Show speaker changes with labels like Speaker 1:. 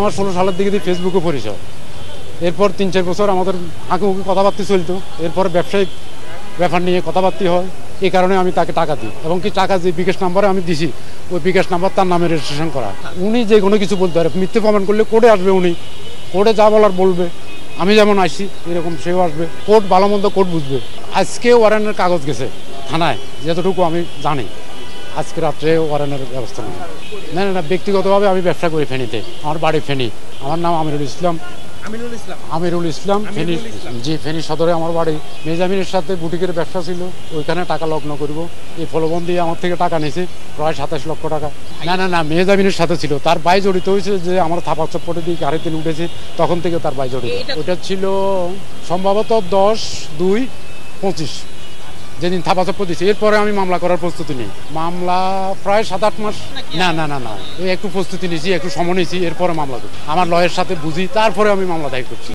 Speaker 1: আমার 16 সালের দিকে দিয়ে ফেসবুকে পরিচয়, এরপর 3-4 বছর আমাদের হাঁকুমুখু কথাবার্তা চলতো, এরপর ব্যবসায়িক ব্যাপার নিয়ে কথাবার্তা হয়। এই কারণে আমি তাকে টাকা দিই, এবং কি টাকা যে বিকাশ নাম্বারে আমি দিছি ওই বিকাশ নাম্বার তার নামে রেজিস্ট্রেশন করা। উনি যে কোনো কিছু বলতে পারে, মিথ্যে প্রমাণ করলে কোর্টে আসবে, উনি কোর্টে যা বলার বলবে। আমি যেমন আসছি এরকম সেও আসবে, কোর্ট ভালো মন্দ কোর্ট বুঝবে। আজকে ওয়ারেন্টের কাগজ গেছে থানায়, যতটুকু আমি জানি আজকে রাত্রে ওয়ারেন্টের ব্যবস্থা নেই। না না না, ব্যক্তিগতভাবে আমি ব্যবসা করি ফেনীতে, আমার বাড়ি ফেনী, আমার নাম আমিরুল ইসলাম। আমিরুল ইসলাম ফেনী, জি ফেনী সদরে আমার বাড়ি। মেজামিনের সাথে বুটিকের ব্যবসা ছিল, ওইখানে টাকা লগ্ন করব, এই প্রলোভন দিয়ে আমার থেকে টাকা নিয়েছে প্রায় 27 লক্ষ টাকা। না না না, মেজামিনের সাথে ছিল, তার ভাই জড়িত হয়েছে, যে আমার থাপা চপ্পটে দিয়ে গাড়িতে উঠেছে তখন থেকে তার ভাই জড়িত। ওটা ছিল সম্ভবত 10/2/25 যেদিন থাপা চপ্পর দিয়েছে। এরপরে আমি মামলা করার প্রস্তুতি নিই, মামলা প্রায় 7-8 মাস। না না না না, একটু প্রস্তুতি নিয়েছি, একটু সময় নিয়েছি, এরপরে মামলা করি, আমার লয়ের সাথে বুঝি, তারপরে আমি মামলা দায়ের করছি।